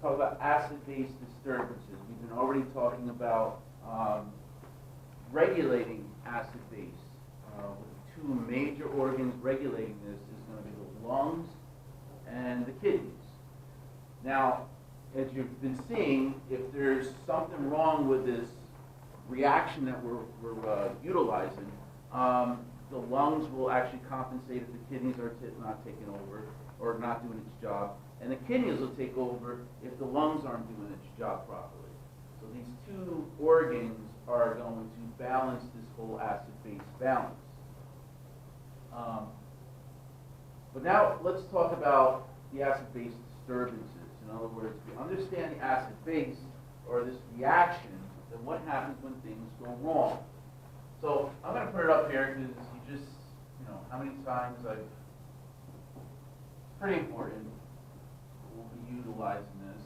talk about acid-base disturbances. We've been already talking about regulating acid-base. With two major organs regulating this is going to be the lungs and the kidneys. Now, as you've been seeing, if there's something wrong with this reaction that we're utilizing, the lungs will actually compensate if the kidneys are not taking over or not doing its job, and the kidneys will take over if the lungs aren't doing its job properly. So these two organs are going to balance this whole acid-base balance. But now let's talk about the acid-base disturbances. In other words, if you understand the acid-base or this reaction, then what happens when things go wrong? So I'm going to put it up here because you just, how many times it's pretty important. We'll be utilizing this.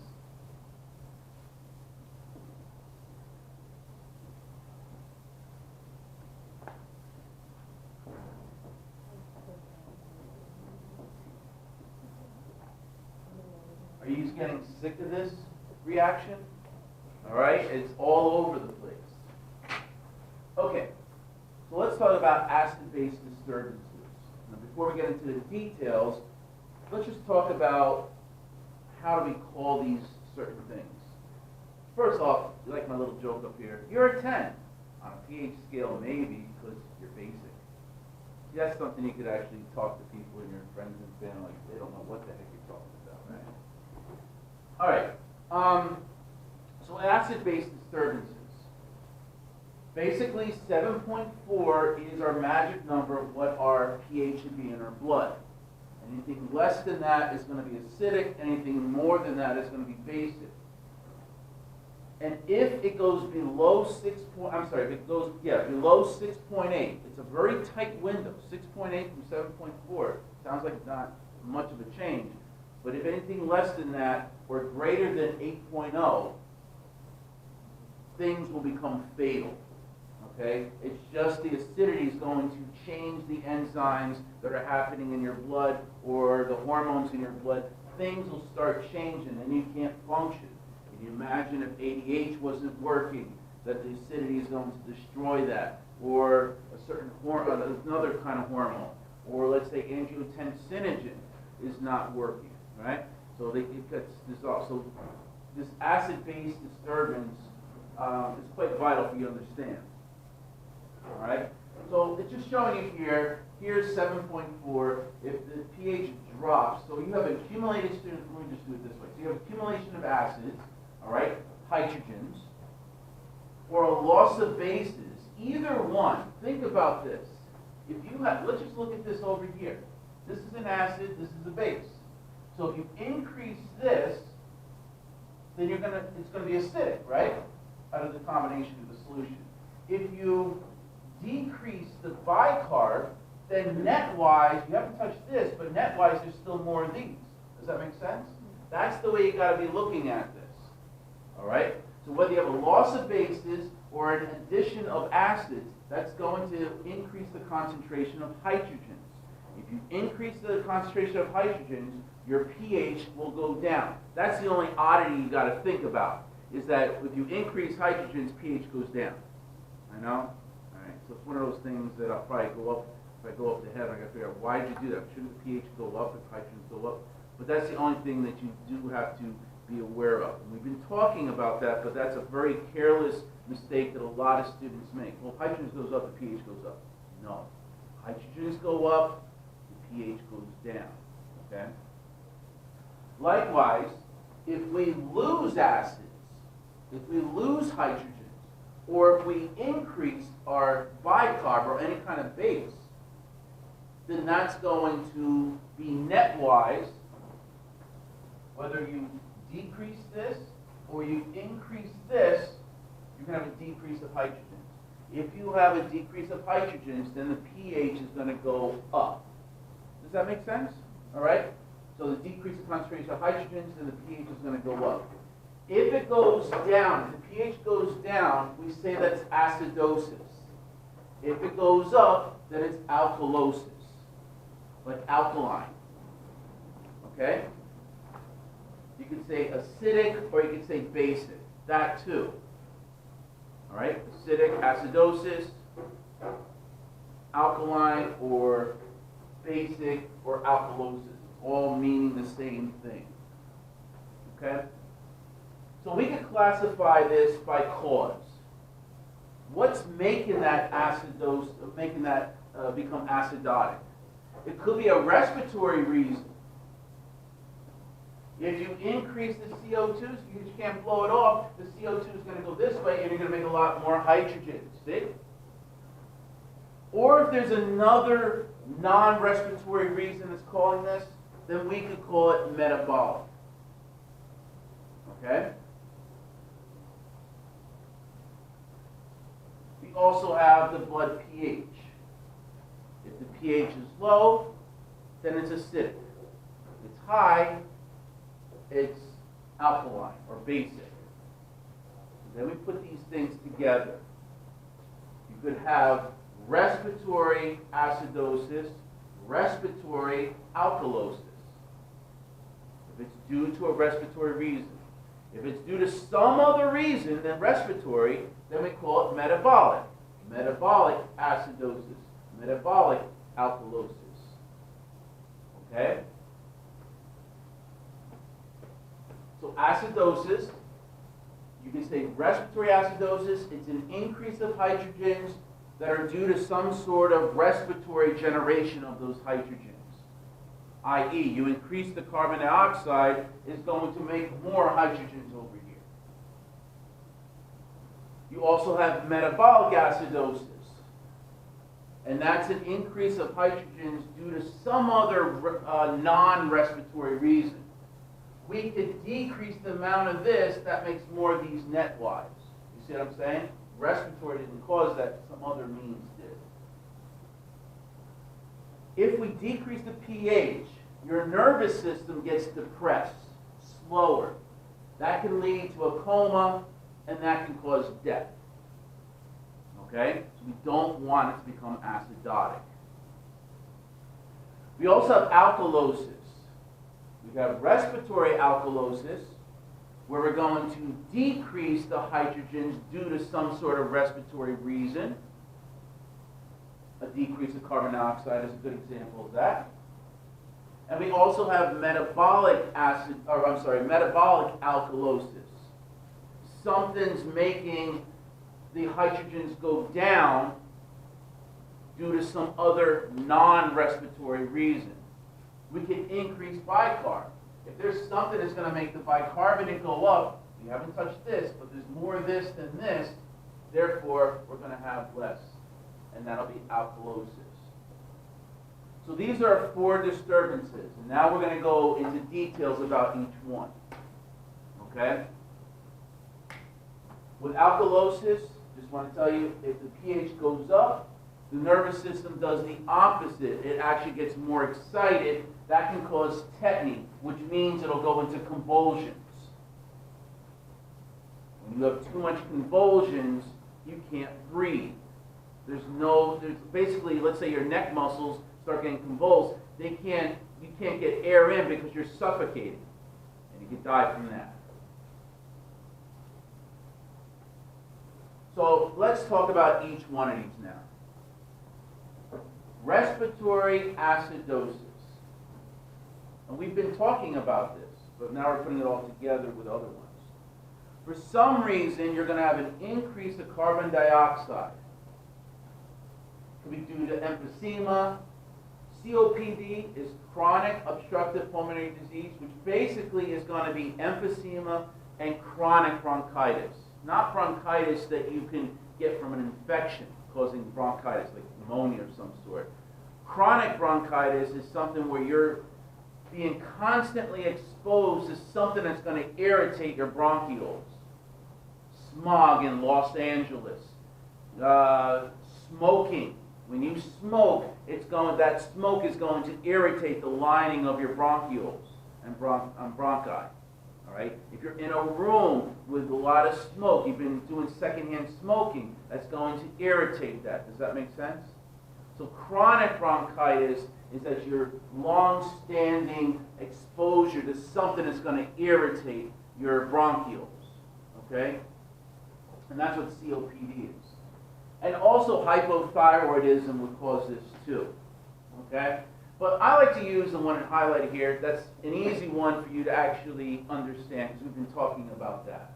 Are you getting sick of this reaction? All right, it's all over the place. Okay, so let's talk about acid-base disturbances. Now, before we get into the details, let's just talk about how do we call these certain things. First off, you like my little joke up here, you're a 10 on a pH scale, maybe, because you're basic. See, that's something you could actually talk to people and your friends and family, they don't know what the heck you're talking about, right? All right, so acid-base disturbances. Basically, 7.4 is our magic number of what our pH should be in our blood. Anything less than that is going to be acidic. Anything more than that is going to be basic. And if it goes below below 6.8, it's a very tight window. 6.8 from 7.4 sounds like not much of a change. But if anything less than that or greater than 8.0, things will become fatal. Okay? It's just the acidity is going to change the enzymes that are happening in your blood or the hormones in your blood. Things will start changing and you can't function. Can you imagine if ADH wasn't working, that the acidity is going to destroy that, or a certain another kind of hormone, or let's say angiotensinogen is not working, right? So it gets dissolved. So this acid-base disturbance is quite vital for you to understand. All right? So it's just showing you here. Here's 7.4. If the pH drops, so you have accumulated, let me just do it this way. So you have accumulation of acids, all right, hydrogens, or a loss of bases. Either one. Think about this. If you have, let's just look at this over here. This is an acid. This is a base. So if you increase this, then it's going to be acidic, right? Out of the combination of the solution. If you decrease the bicarb, then net-wise, you haven't touched this, but net-wise there's still more of these. Does that make sense? That's the way you got to be looking at this. All right? So whether you have a loss of bases or an addition of acids, that's going to increase the concentration of hydrogens. If you increase the concentration of hydrogens, your pH will go down. That's the only oddity you got to think about, is that if you increase hydrogens, pH goes down. I know? All right, so it's one of those things that I'll probably go up. If I go up the head, I got to figure out why did you do that? Shouldn't the pH go up if hydrogens go up? But that's the only thing that you do have to be aware of. And we've been talking about that, but that's a very careless mistake that a lot of students make. Well, if hydrogens goes up, the pH goes up. No. Hydrogens go up, the pH goes down. Okay? Likewise, if we lose acids, if we lose hydrogens, or if we increase our bicarb or any kind of base, then that's going to be net-wise, whether you decrease this or you increase this, you're going to have a decrease of hydrogens. If you have a decrease of hydrogens, then the pH is going to go up. Does that make sense? All right? So the decrease of concentration of hydrogens, then the pH is going to go up. If it goes down, if the pH goes down, we say that's acidosis. If it goes up, then it's alkalosis, like alkaline. Okay? You could say acidic, or you could say basic. That too. All right? Acidic acidosis, alkaline, or basic, or alkalosis. All meaning the same thing. Okay? So we can classify this by cause. What's making that acidosis, making that become acidotic? It could be a respiratory reason. If you increase the CO2, so you can't blow it off, the CO2 is going to go this way, and you're going to make a lot more hydrogen. See? Or if there's another non-respiratory reason that's causing this, then we could call it metabolic. Okay? We also have the blood pH. If the pH is low, then it's acidic. If it's high, it's alkaline or basic. Then we put these things together. You could have respiratory acidosis, respiratory alkalosis. If it's due to a respiratory reason. If it's due to some other reason than respiratory, then we call it metabolic. Metabolic acidosis, metabolic alkalosis. Okay? So acidosis, you can say respiratory acidosis, it's an increase of hydrogens that are due to some sort of respiratory generation of those hydrogens. I.e., you increase the carbon dioxide, is going to make more hydrogens over here. You also have metabolic acidosis, and that's an increase of hydrogens due to some other non-respiratory reason. We could decrease the amount of this, that makes more of these net-wise. You see what I'm saying? Respiratory didn't cause that, some other means did. If we decrease the pH, your nervous system gets depressed, slower. That can lead to a coma, and that can cause death. Okay? So we don't want it to become acidotic. We also have alkalosis. We have respiratory alkalosis, where we're going to decrease the hydrogens due to some sort of respiratory reason. A decrease of carbon dioxide is a good example of that. And we also have metabolic alkalosis. Something's making the hydrogens go down due to some other non-respiratory reason. We can increase bicarb. If there's something that's going to make the bicarbonate go up, we haven't touched this, but there's more of this than this, therefore we're going to have less, and that'll be alkalosis. So these are 4 disturbances, and now we're going to go into details about each one. Okay? With alkalosis, just want to tell you, if the pH goes up, the nervous system does the opposite. It actually gets more excited. That can cause tetany, which means it'll go into convulsions. When you have too much convulsions, you can't breathe. There's basically, let's say your neck muscles start getting convulsed, you can't get air in because you're suffocating, and you can die from that. So let's talk about each one of these now. Respiratory acidosis. And we've been talking about this, but now we're putting it all together with other ones. For some reason, you're going to have an increase of carbon dioxide. It could be due to emphysema. COPD is chronic obstructive pulmonary disease, which basically is going to be emphysema and chronic bronchitis. Not bronchitis that you can get from an infection causing bronchitis, like pneumonia of some sort. Chronic bronchitis is something where you're being constantly exposed to something that's going to irritate your bronchioles. Smog in Los Angeles. Smoking. When you smoke, that smoke is going to irritate the lining of your bronchioles and bronchi. All right? If you're in a room with a lot of smoke, you've been doing secondhand smoking, that's going to irritate that. Does that make sense? So chronic bronchitis is that your long-standing exposure to something that's going to irritate your bronchioles, okay? And that's what COPD is. And also hypothyroidism would cause this too, okay? But I like to use the one highlighted here. That's an easy one for you to actually understand because we've been talking about that.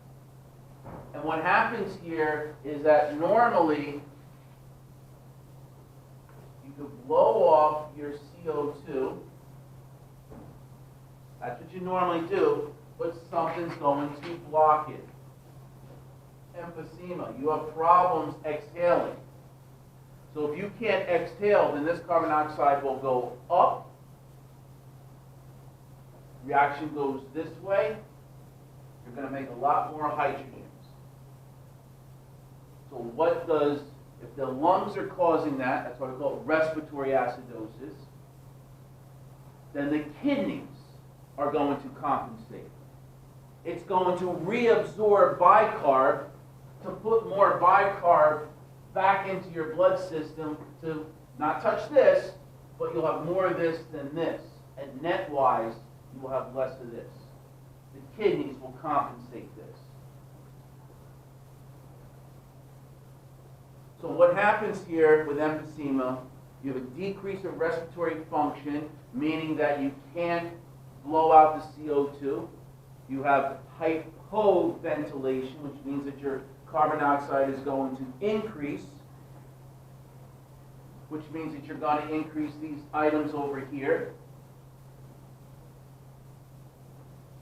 And what happens here is that normally you could blow off your CO2. That's what you normally do, but something's going to block it. Emphysema. You have problems exhaling. So if you can't exhale, then this carbon dioxide will go up. Reaction goes this way. You're going to make a lot more hydrogens. So what does, if the lungs are causing that, that's why we call it respiratory acidosis, then the kidneys are going to compensate. It's going to reabsorb bicarb to put more bicarb back into your blood system to not touch this, but you'll have more of this than this. And net-wise, you will have less of this. The kidneys will compensate this. So what happens here with emphysema, you have a decrease of respiratory function, meaning that you can't blow out the CO2. You have hypoventilation, which means that your carbon dioxide is going to increase, which means that you're going to increase these items over here.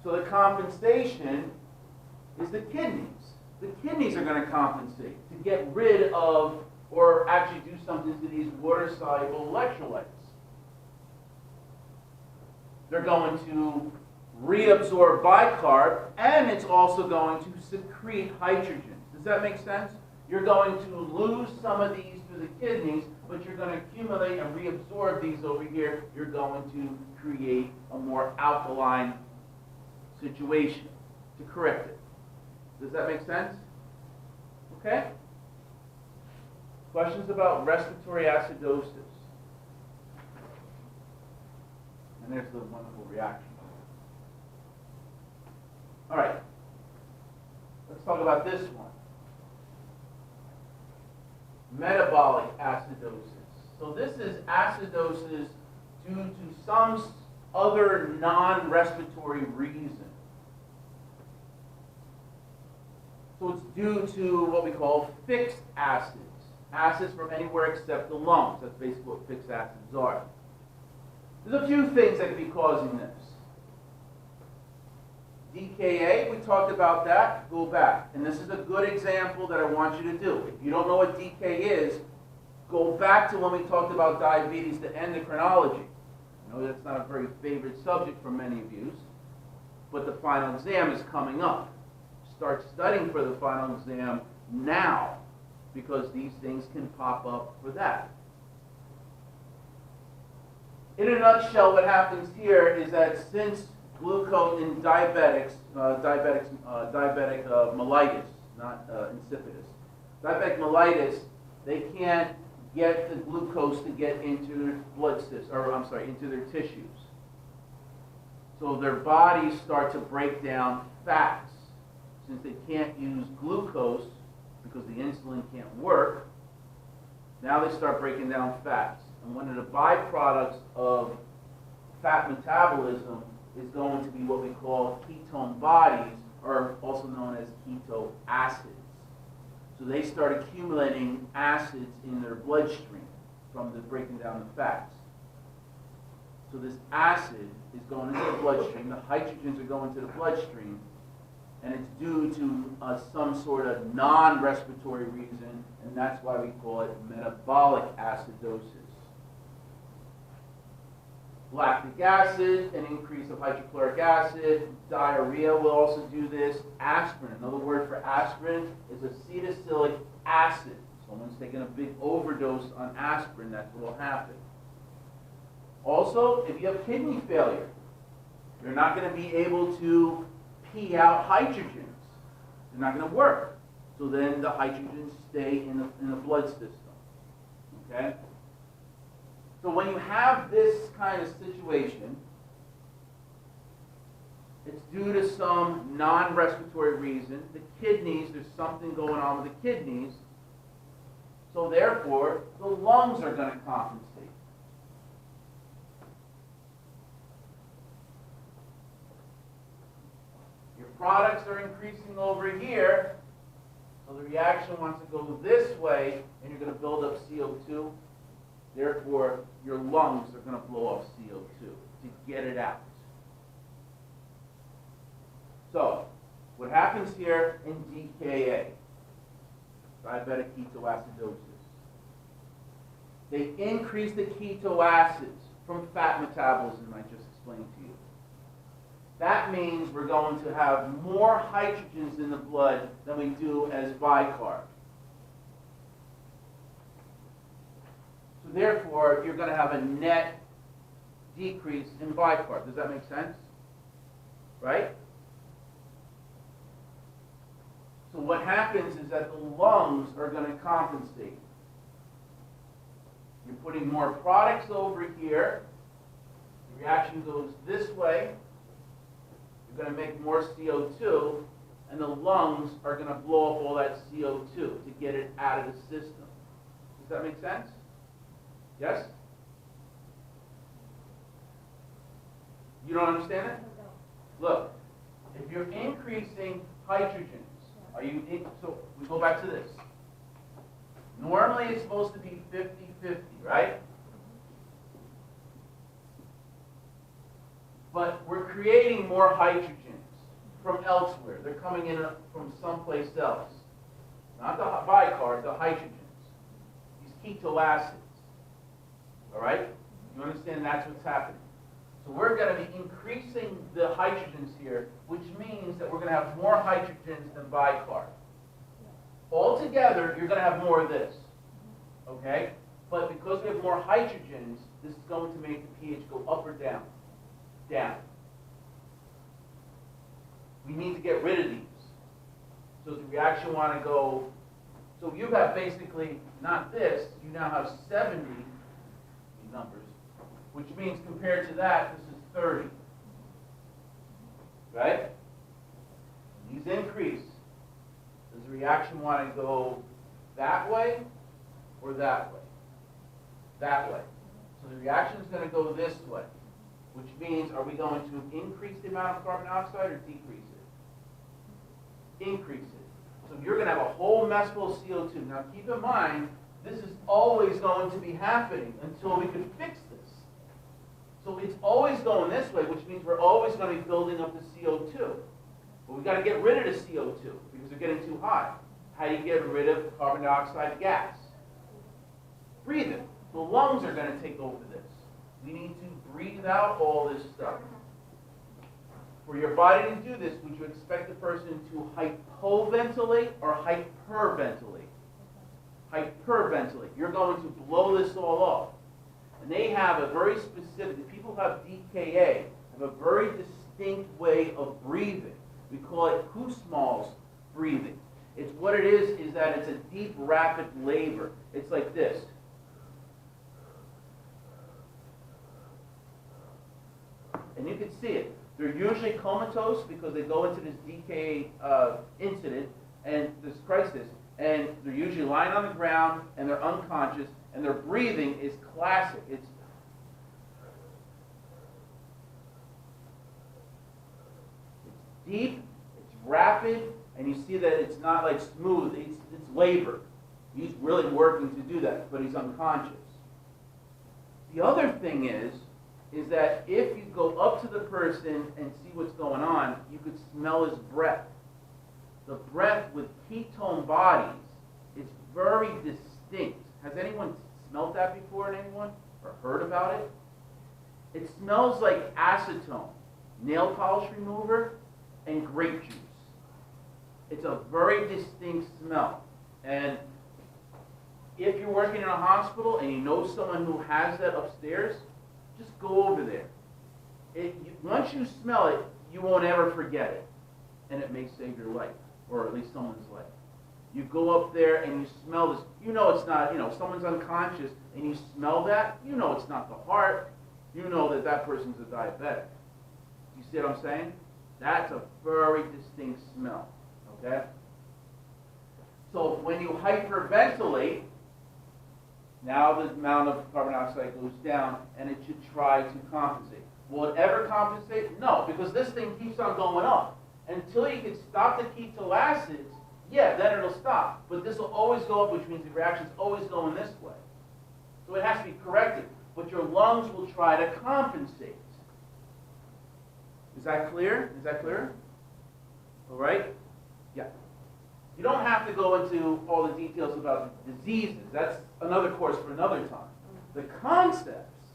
So the compensation is the kidneys. The kidneys are going to compensate to get rid of or actually do something to these water-soluble electrolytes. They're going to reabsorb bicarb, and it's also going to secrete hydrogens. Does that make sense? You're going to lose some of these through the kidneys, but you're going to accumulate and reabsorb these over here. You're going to create a more alkaline situation to correct it. Does that make sense? Okay? Questions about respiratory acidosis? And there's the wonderful reaction. All right. Let's talk about this one. Metabolic acidosis. So this is acidosis due to some other non-respiratory reason. So it's due to what we call fixed acids. Acids from anywhere except the lungs. That's basically what fixed acids are. There's a few things that could be causing this. DKA, we talked about that. Go back. And this is a good example that I want you to do. If you don't know what DK is, go back to when we talked about diabetes, the endocrinology. I know that's not a very favorite subject for many of you, but the final exam is coming up. Start studying for the final exam now, because these things can pop up for that. In a nutshell, what happens here is that since glucose in diabetic mellitus, not insipidus, diabetic mellitus, they can't get the glucose to get into their blood system, or I'm sorry, into their tissues. So their bodies start to break down fats. Since they can't use glucose because the insulin can't work, now they start breaking down fats. And one of the byproducts of fat metabolism is going to be what we call ketone bodies, or also known as keto acids. So they start accumulating acids in their bloodstream from the breaking down the fats. So this acid is going into the bloodstream, the hydrogens are going to the bloodstream, and it's due to some sort of non-respiratory reason, and that's why we call it metabolic acidosis. Lactic acid, an increase of hydrochloric acid. Diarrhea will also do this. Aspirin, another word for aspirin is acetylsalicylic acid. Someone's taking a big overdose on aspirin, that's what will happen. Also, if you have kidney failure, you're not going to be able to pee out hydrogens. They're not going to work. So then the hydrogens stay in the blood system. Okay? So when you have this kind of situation, it's due to some non-respiratory reason. The kidneys, there's something going on with the kidneys. So therefore, the lungs are going to compensate. Your products are increasing over here, so the reaction wants to go this way, and you're going to build up CO2. Therefore, your lungs are going to blow off CO2 to get it out. So, what happens here in DKA, diabetic ketoacidosis, they increase the keto acids from fat metabolism I just explained to you. That means we're going to have more hydrogens in the blood than we do as bicarb. So therefore, you're going to have a net decrease in bicarb. Does that make sense? Right? So what happens is that the lungs are going to compensate. You're putting more products over here. The reaction goes this way. You're going to make more CO2, and the lungs are going to blow up all that CO2 to get it out of the system. Does that make sense? Yes? You don't understand it? Look, if you're increasing hydrogens, so we go back to this. Normally it's supposed to be 50-50, right? But we're creating more hydrogens from elsewhere. They're coming in from someplace else. Not the bicarb, the hydrogens. These keto acids. All right? You understand that's what's happening. So we're going to be increasing the hydrogens here, which means that we're going to have more hydrogens than bicarb. Altogether, you're going to have more of this. Okay? But because we have more hydrogens, this is going to make the pH go up or down? Down. We need to get rid of these. So the reaction want to go, so you have basically, not this, you now have 70, these numbers, which means compared to that, this is 30. Right? These increase. Does the reaction want to go that way or that way? That way. So the reaction is going to go this way, which means are we going to increase the amount of carbon dioxide or decrease it? Increase it. So you're going to have a whole mess full of CO2. Now keep in mind, this is always going to be happening until we can fix this. So it's always going this way, which means we're always going to be building up the CO2. But we've got to get rid of the CO2 because they're getting too high. How do you get rid of carbon dioxide gas? Breathe it. The lungs are going to take over this. We need to breathe out all this stuff. For your body to do this, would you expect the person to hypoventilate or hyperventilate? Hyperventilate. You're going to blow this all off. And they have a very specific, the people who have DKA have a very distinct way of breathing. We call it Kussmaul's breathing. It's what it is that it's a deep, rapid labor. It's like this. And you can see it. They're usually comatose because they go into this DKA incident and this crisis, and they're usually lying on the ground and they're unconscious, and their breathing is classic. It's deep, it's rapid, and you see that it's not like smooth. It's labor. He's really working to do that, but he's unconscious. The other thing is that if you go up to the person and see what's going on, you could smell his breath. The breath with ketone bodies is very distinct. Has anyone smelled that before in anyone? Or heard about it? It smells like acetone, nail polish remover, and grape juice. It's a very distinct smell. And if you're working in a hospital and you know someone who has that upstairs, just go over there. Once you smell it, you won't ever forget it. And it may save your life, or at least someone's life. You go up there and you smell this. You know it's not, someone's unconscious and you smell that, you know it's not the heart. You know that that person's a diabetic. You see what I'm saying? That's a very distinct smell, okay? So when you hyperventilate, now the amount of carbon dioxide goes down and it should try to compensate. Will it ever compensate? No, because this thing keeps on going up. Until you can stop the ketone acids, yeah, then it'll stop. But this will always go up, which means the reaction's always going this way. So it has to be corrected. But your lungs will try to compensate. Is that clear? Is that clear? All right? Yeah. You don't have to go into all the details about the diseases. That's another course for another time. The concepts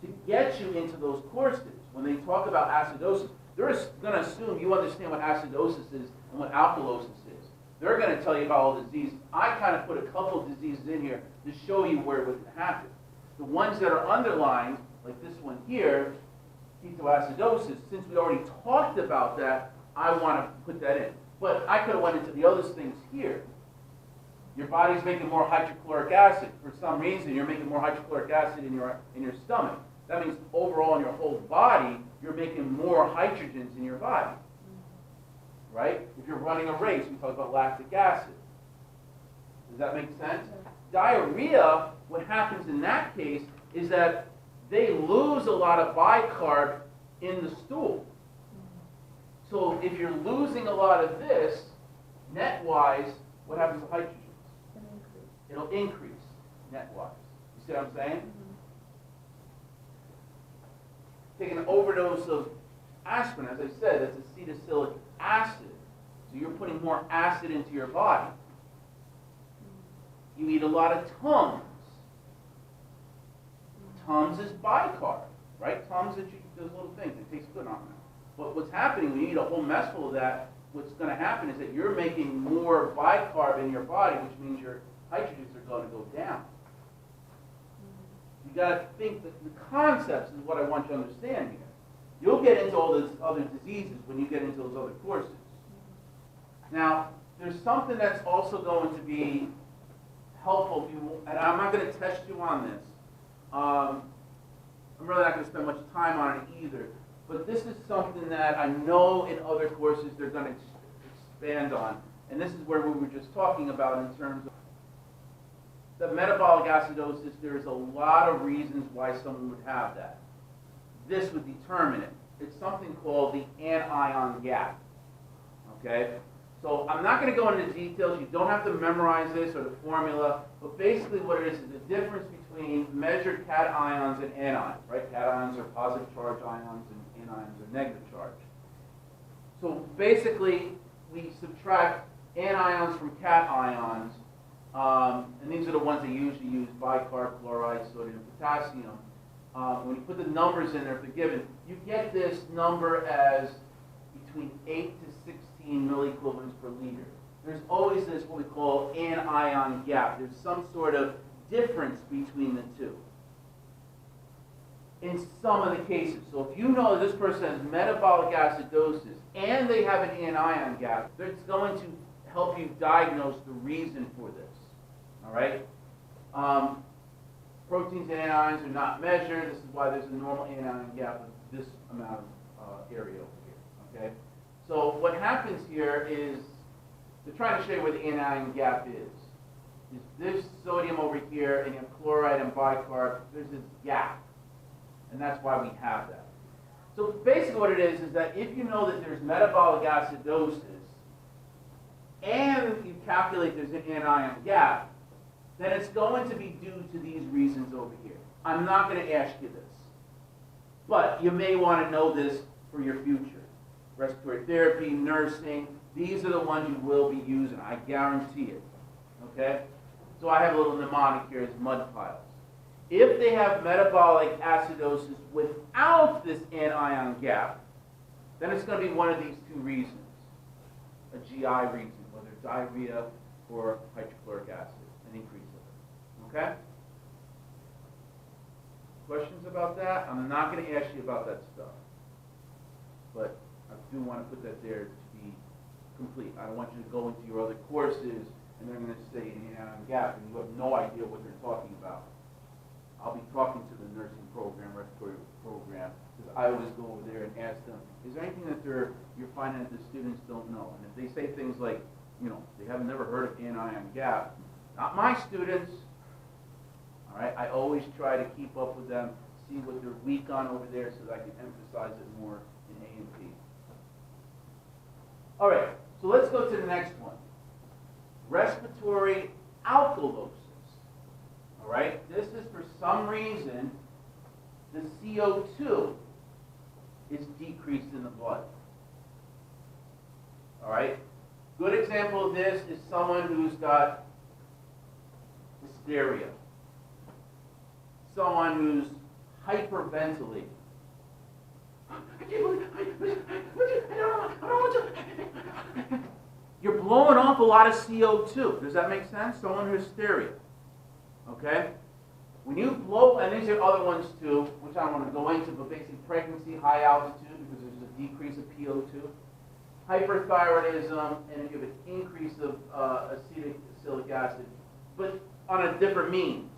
to get you into those courses, when they talk about acidosis, they're going to assume you understand what acidosis is and what alkalosis is. They're going to tell you about all the diseases. I kind of put a couple of diseases in here to show you where it would happen. The ones that are underlined, like this one here, ketoacidosis, since we already talked about that, I want to put that in. But I could have went into the other things here. Your body's making more hydrochloric acid. For some reason, you're making more hydrochloric acid in your stomach. That means overall in your whole body, you're making more hydrogens in your body. Right? If you're running a race, we talk about lactic acid. Does that make sense? Diarrhea, what happens in that case is that they lose a lot of bicarb in the stool. So if you're losing a lot of this, net-wise, what happens to hydrogens? It'll increase net-wise. You see what I'm saying? Take an overdose of aspirin, as I said, that's acetylsalic acid. So you're putting more acid into your body. You eat a lot of Tums. Tums is bicarb, right? Tums, those little things, it tastes good on them. But what's happening when you eat a whole messful of that, what's going to happen is that you're making more bicarb in your body, which means your hydrogens are going to go down. You got to think that the concepts is what I want you to understand here. You'll get into all those other diseases when you get into those other courses. Now, there's something that's also going to be helpful if you, and I'm not going to test you on this. I'm really not going to spend much time on it either. But this is something that I know in other courses they're going to expand on. And this is where we were just talking about in terms of the metabolic acidosis. There's a lot of reasons why someone would have that. This would determine it. It's something called the anion gap. Okay? So I'm not going to go into details. You don't have to memorize this or the formula. But basically what it is the difference between measured cations and anions. Right? Cations are positive charge ions and anions are negative charge. So basically we subtract anions from cations. And these are the ones they usually use, bicarb, chloride, sodium, potassium. When you put the numbers in there, if they're given, you get this number as between 8 to 16 milliequivalents per liter. There's always this, what we call anion gap. There's some sort of difference between the two. In some of the cases. So if you know that this person has metabolic acidosis and they have an anion gap, it's going to help you diagnose the reason for this. All right? Proteins and anions are not measured. This is why there's a normal anion gap of this amount of area over here. Okay? So what happens here is they're trying to show you where the anion gap is. This sodium over here, and you have chloride and bicarb. There's this gap, and that's why we have that. So basically what it is that if you know that there's metabolic acidosis, and you calculate there's an anion gap, then it's going to be due to these reasons over here. I'm not going to ask you this, but you may want to know this for your future. Respiratory therapy, nursing, these are the ones you will be using, I guarantee it. Okay? So I have a little mnemonic here as mud piles. If they have metabolic acidosis without this anion gap, then it's going to be one of these two reasons. A GI reason, whether diarrhea or hydrochloric acid, an increase of it. Okay? Questions about that? I'm not going to ask you about that stuff. But I do want to put that there to be complete. I don't want you to go into your other courses and they're going to say anion gap, and you have no idea what they're talking about. I'll be talking to the nursing program, respiratory program, because I always go over there and ask them, is there anything that you're finding that the students don't know? And if they say things like, you know, they have never heard of anion gap, not my students. All right, I always try to keep up with them, see what they're weak on over there, so that I can emphasize it more in A&P. All right, so let's go to the next one. Respiratory alkalosis. All right, this is for some reason the CO2 is decreased in the blood. All right, good example of this is someone who's got hysteria, someone who's hyperventilating. You're blowing off a lot of CO2. Does that make sense? Someone who's hysteria. Okay? When you blow, and these are other ones too, which I don't want to go into, but basically pregnancy, high altitude, because there's a decrease of PO2, hyperthyroidism, and you have an increase of acetylsalicylic acid, but on a different means.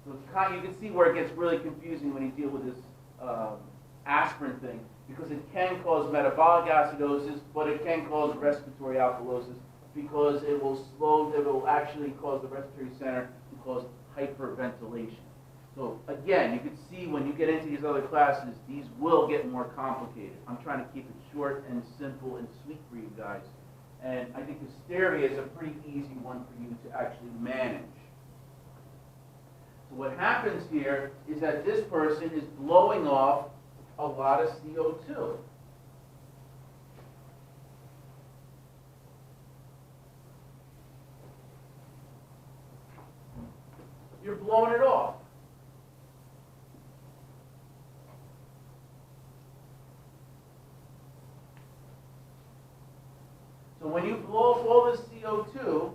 So it's you can see where it gets really confusing when you deal with this aspirin thing, because it can cause metabolic acidosis, but it can cause respiratory alkalosis, because it will actually cause the respiratory center to cause hyperventilation. So again, you can see when you get into these other classes, these will get more complicated. I'm trying to keep it short and simple and sweet for you guys. And I think hysteria is a pretty easy one for you to actually manage. So what happens here is that this person is blowing off a lot of CO2. You're blowing it off. So when you blow off all this CO2, your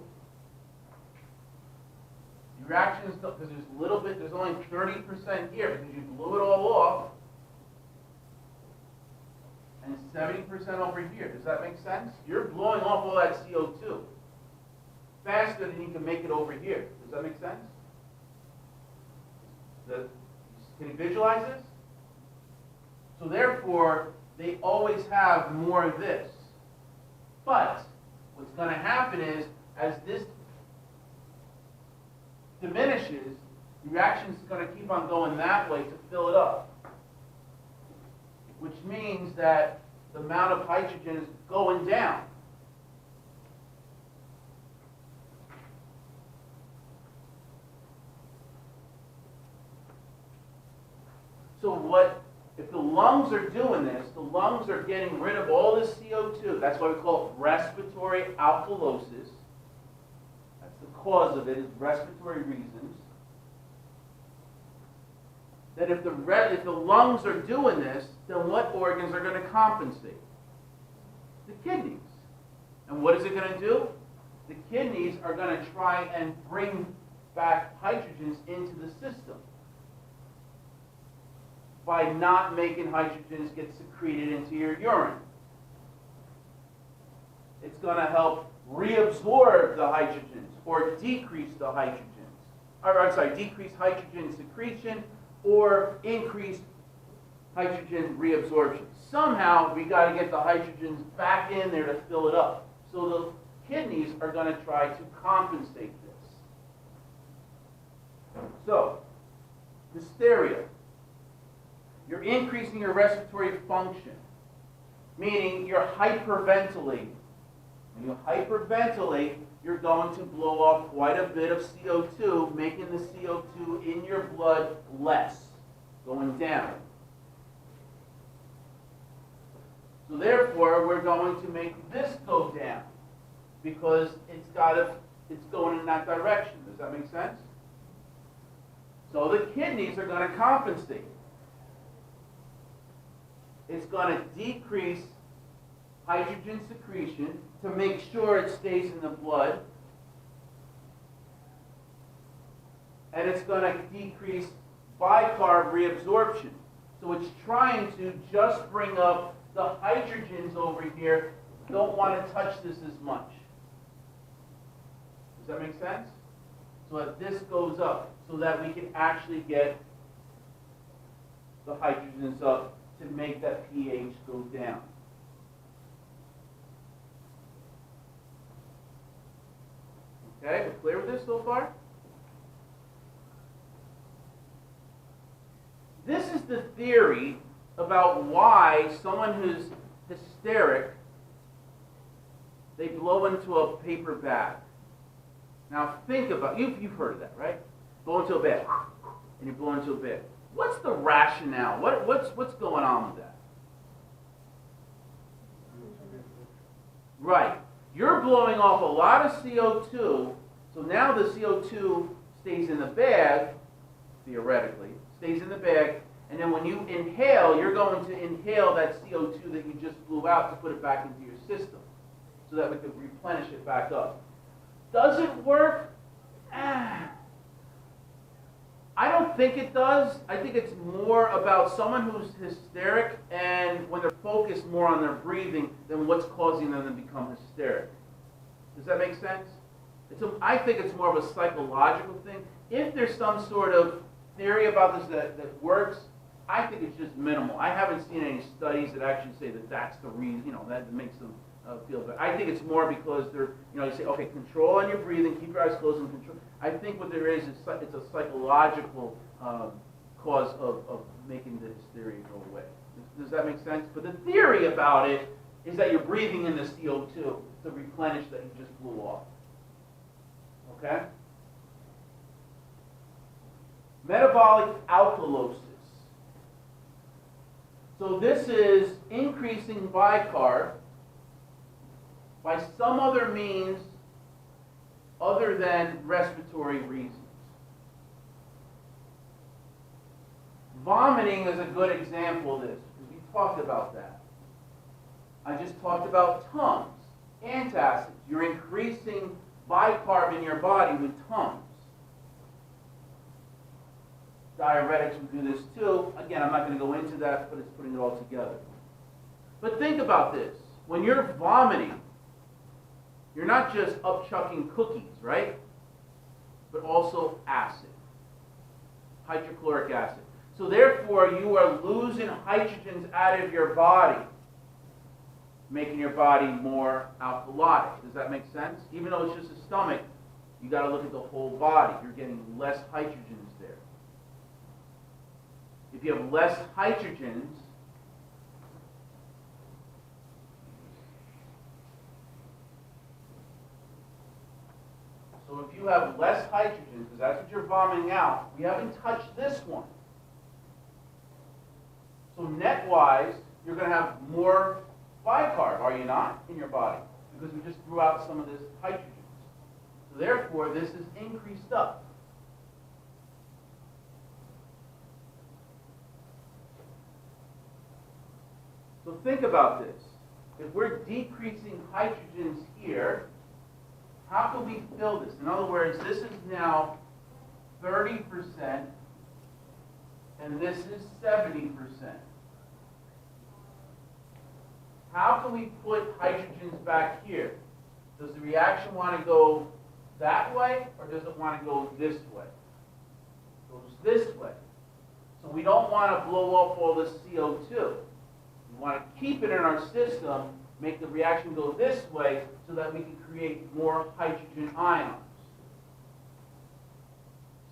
reactions, because there's a little bit, there's only 30% here because you blew it all off, and 70% over here. Does that make sense? You're blowing off all that CO2 faster than you can make it over here. Does that make sense? Can you visualize this? So therefore, they always have more of this. But what's going to happen is, as this diminishes, the reaction is going to keep on going that way to fill it up. Which means that the amount of hydrogen is going down. So what, if the lungs are doing this, the lungs are getting rid of all this CO2. That's why we call it respiratory alkalosis. That's the cause of it, is respiratory reasons. That if the lungs are doing this, then what organs are going to compensate? The kidneys. And what is it going to do? The kidneys are going to try and bring back hydrogens into the system by not making hydrogens get secreted into your urine. It's going to help reabsorb the hydrogens or decrease the hydrogens. Decrease hydrogen secretion or increase hydrogen reabsorption. Somehow we got to get the hydrogens back in there to fill it up. So the kidneys are going to try to compensate this. So, hysteria. You're increasing your respiratory function, meaning you're hyperventilating. When you hyperventilate, you're going to blow off quite a bit of CO2, making the CO2 in your blood less, going down. So therefore, we're going to make this go down because it's going in that direction. Does that make sense? So the kidneys are going to compensate. It's going to decrease hydrogen secretion to make sure it stays in the blood. And it's going to decrease bicarb reabsorption. So it's trying to just bring up the hydrogens over here. Don't want to touch this as much. Does that make sense? So that this goes up, so that we can actually get the hydrogens up to make that pH go down. Okay, we're clear with this so far? This is the theory about why someone who's hysteric, they blow into a paper bag. Now think about, you've heard of that, right? Blow into a bag, and you blow into a bag. What's the rationale? What's going on with that? Right. You're blowing off a lot of CO2, so now the CO2 stays in the bag, theoretically, stays in the bag, and then when you inhale, you're going to inhale that CO2 that you just blew out to put it back into your system, so that we can replenish it back up. Does it work? I don't think it does. I think it's more about someone who's hysteric and when they're focused more on their breathing than what's causing them to become hysteric. Does that make sense? I think it's more of a psychological thing. If there's some sort of theory about this that works, I think it's just minimal. I haven't seen any studies that actually say that that's the reason, that makes them feel better. I think it's more because they're, you say, okay, control on your breathing, keep your eyes closed and control. I think what there is it's a psychological cause of making the hysteria go away. Does that make sense? But the theory about it is that you're breathing in the CO2 to replenish that you just blew off. Okay? Metabolic alkalosis. So this is increasing bicarb by some other means other than respiratory reasons. Vomiting is a good example of this, because we talked about that. I just talked about Tums, antacids. You're increasing bicarb in your body with Tums. Diuretics will do this too. Again, I'm not going to go into that, but it's putting it all together. But think about this. When you're vomiting, you're not just upchucking cookies, right? But also acid, hydrochloric acid. So therefore, you are losing hydrogens out of your body, making your body more alkalotic. Does that make sense? Even though it's just a stomach, you got to look at the whole body. You're getting less hydrogens there. If you have less hydrogens, so if you have less hydrogen, because that's what you're vomiting out, we haven't touched this one. So net-wise, you're going to have more bicarb, are you not, in your body? Because we just threw out some of this hydrogen. So therefore, this is increased up. So think about this. If we're decreasing hydrogens here, how can we fill this? In other words, this is now 30%, and this is 70%. How can we put hydrogens back here? Does the reaction want to go that way, or does it want to go this way? It goes this way. So we don't want to blow off all this CO2. We want to keep it in our system, make the reaction go this way so that we can create more hydrogen ions.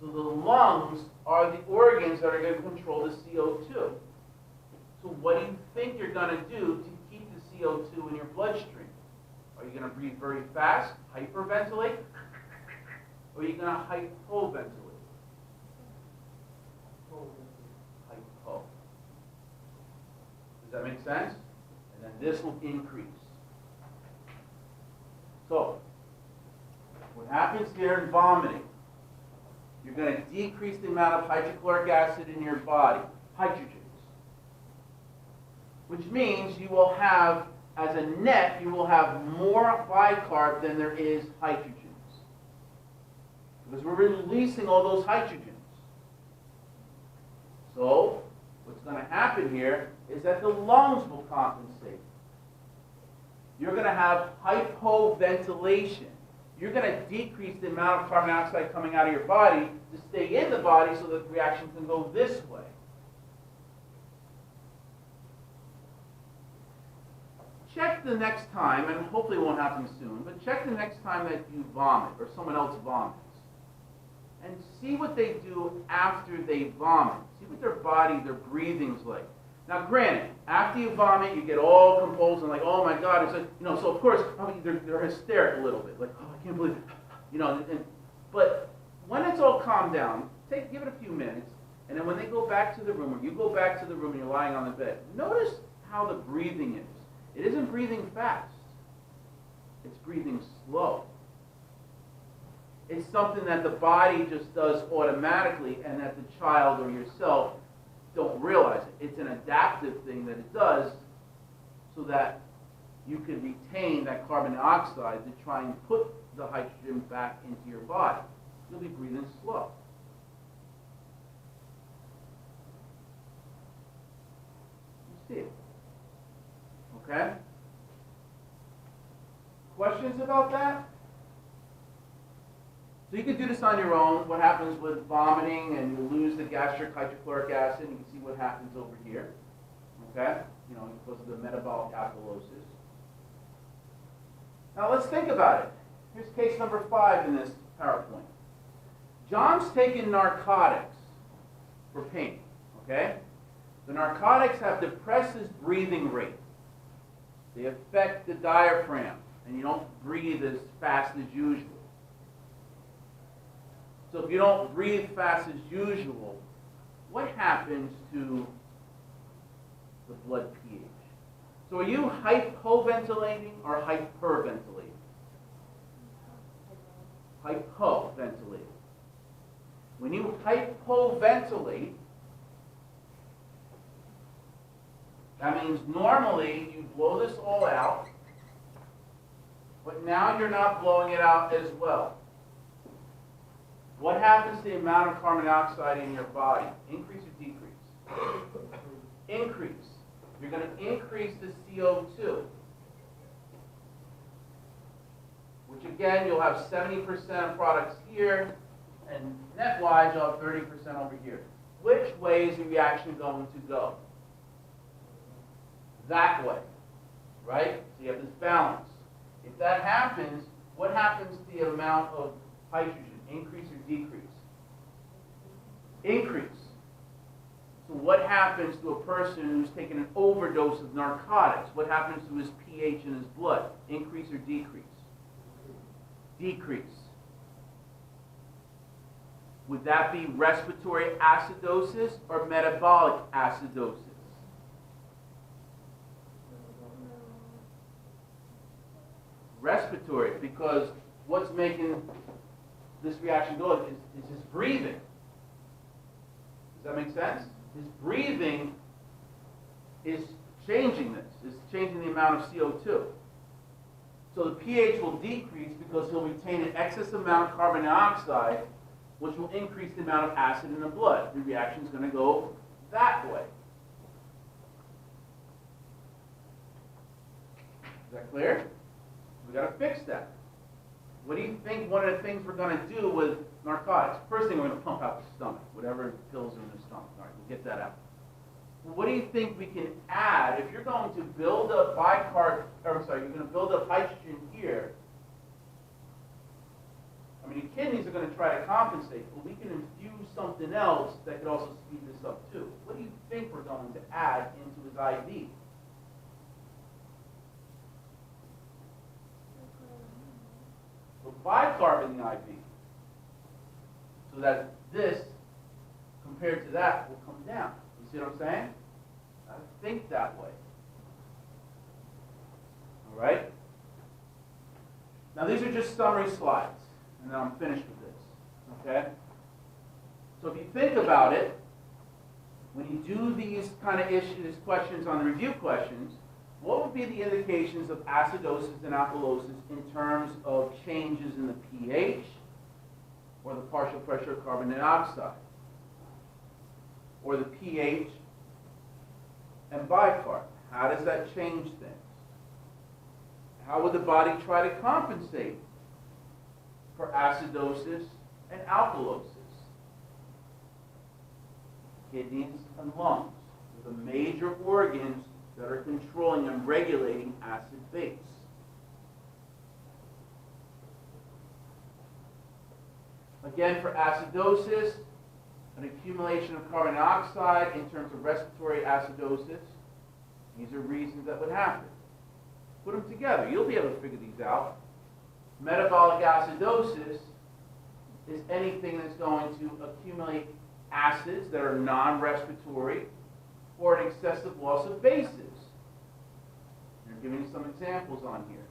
So the lungs are the organs that are going to control the CO2. So what do you think you're going to do to keep the CO2 in your bloodstream? Are you going to breathe very fast, hyperventilate? Or are you going to hypoventilate? Hypo. Does that make sense? And then this will increase. So, what happens here in vomiting, you're going to decrease the amount of hydrochloric acid in your body, hydrogens. Which means you will have, as a net, you will have more bicarb than there is hydrogens. Because we're releasing all those hydrogens. So, what's going to happen here is that the lungs will compensate. You're going to have hypoventilation. you're going to decrease the amount of carbon dioxide coming out of your body to stay in the body so that the reaction can go this way. Check the next time, and hopefully it won't happen soon, but check the next time that you vomit or someone else vomits. And see what they do after they vomit. See what their body, their breathing's like. Now, granted, after you vomit, you get all composed and like, oh my God, it's like, so of course, they're hysteric a little bit, like, oh, I can't believe it, but when it's all calmed down, give it a few minutes, and then when they go back to the room, or you go back to the room and you're lying on the bed, notice how the breathing is. It isn't breathing fast. It's breathing slow. It's something that the body just does automatically and that the child or yourself don't realize it. It's an adaptive thing that it does so that you can retain that carbon dioxide to try and put the hydrogen back into your body. You'll be breathing slow. You see it. Okay? Questions about that? So you can do this on your own. What happens with vomiting, and you lose the gastric hydrochloric acid. You can see what happens over here. Okay? Because of the metabolic alkalosis. Now let's think about it. Here's case number 5 in this PowerPoint. John's taking narcotics for pain. Okay? The narcotics have depressed his breathing rate. They affect the diaphragm, and you don't breathe as fast as usual. So if you don't breathe fast as usual, what happens to the blood pH? So are you hypoventilating or hyperventilating? Hypoventilating. When you hypoventilate, that means normally you blow this all out, but now you're not blowing it out as well. What happens to the amount of carbon dioxide in your body? Increase or decrease? Increase. You're going to increase the CO2, which again, you'll have 70% of products here, and net-wise, you'll have 30% over here. Which way is the reaction going to go? That way, right? So you have this balance. If that happens, what happens to the amount of hydrogen? Increase or decrease? Increase. So what happens to a person who's taken an overdose of narcotics? What happens to his pH in his blood? Increase or decrease? Decrease. Would that be respiratory acidosis or metabolic acidosis? Respiratory, because what's making this reaction go is his breathing. Does that make sense? His breathing is changing this, is changing the amount of CO2. So the pH will decrease because he'll retain an excess amount of carbon dioxide, which will increase the amount of acid in the blood. The reaction is going to go that way. Is that clear? We've got to fix that. What do you think one of the things we're going to do with narcotics? First thing, we're going to pump out the stomach, whatever pills are in the stomach. All right, we'll get that out. What do you think we can add if you're going to build up you're going to build up hydrogen here? I mean, your kidneys are going to try to compensate, but we can infuse something else that could also speed this up too. What do you think we're going to add into his IV? We'll bicarb in the IV, so that this, compared to that, will come down. You see what I'm saying? I think that way. All right? Now, these are just summary slides, and then I'm finished with this. Okay? So if you think about it, when you do these kind of issues, questions on the review questions, what would be the indications of acidosis and alkalosis in terms of changes in the pH or the partial pressure of carbon dioxide, or the pH and bicarb? How does that change things? How would the body try to compensate for acidosis and alkalosis. Kidneys and lungs are the major organs that are controlling and regulating acid-base. Again, for acidosis, an accumulation of carbon dioxide in terms of respiratory acidosis. These are reasons that would happen. Put them together. You'll be able to figure these out. Metabolic acidosis is anything that's going to accumulate acids that are non-respiratory or an excessive loss of bases. I'm giving you some examples on here.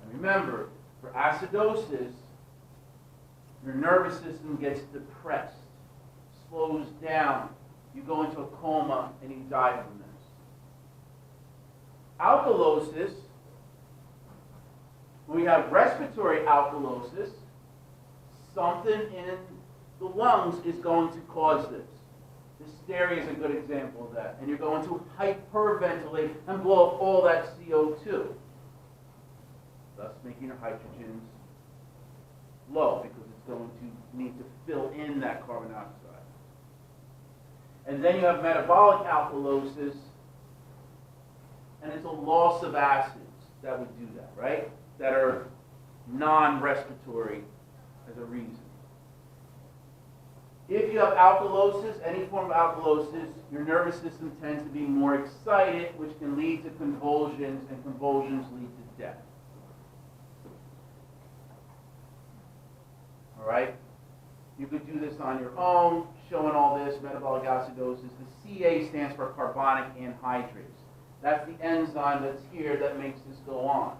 And remember, for acidosis, your nervous system gets depressed, slows down, you go into a coma, and you die from this. Alkalosis, when we have respiratory alkalosis, something in the lungs is going to cause this. Hysteria is a good example of that. And you're going to hyperventilate and blow up all that CO2, thus making your hydrogens low because it's going to need to fill in that carbon dioxide. And then you have metabolic alkalosis, and it's a loss of acids that would do that, right? That are non-respiratory as a reason. If you have alkalosis, any form of alkalosis, your nervous system tends to be more excited, which can lead to convulsions, and convulsions lead to death. All right? You could do this on your own, showing all this, metabolic acidosis. The Ca stands for carbonic anhydrase. That's the enzyme that's here that makes this go on.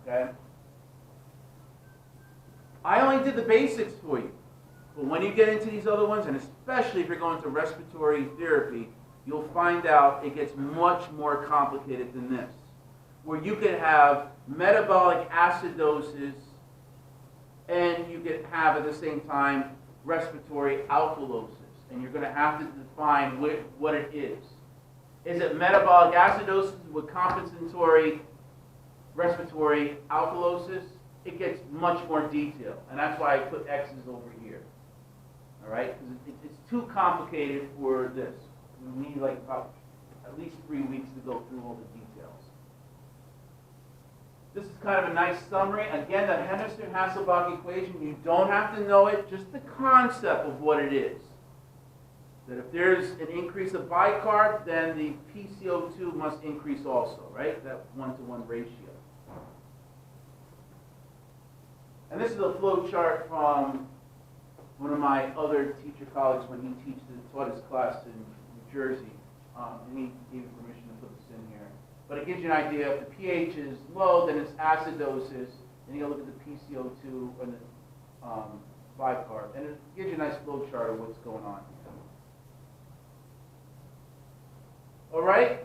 Okay? I only did the basics for you. But when you get into these other ones, and especially if you're going to respiratory therapy, you'll find out it gets much more complicated than this. Where you could have metabolic acidosis and you could have at the same time respiratory alkalosis. And you're going to have to define what it is. Is it metabolic acidosis with compensatory respiratory alkalosis? It gets much more detailed. And that's why I put X's over here. All right? Because it's too complicated for this. We need like about at least 3 weeks to go through all the details. This is kind of a nice summary. Again, the Henderson-Hasselbalch equation, you don't have to know it, just the concept of what it is. That if there's an increase of bicarb, then the PCO2 must increase also, right? That 1-to-1 ratio. And this is a flow chart from one of my other teacher colleagues when he taught his class in New Jersey. And he gave me permission to put this in here. But it gives you an idea. If the pH is low, then it's acidosis. And you look at the PCO2 and the bicarb. And it gives you a nice flow chart of what's going on here. All right?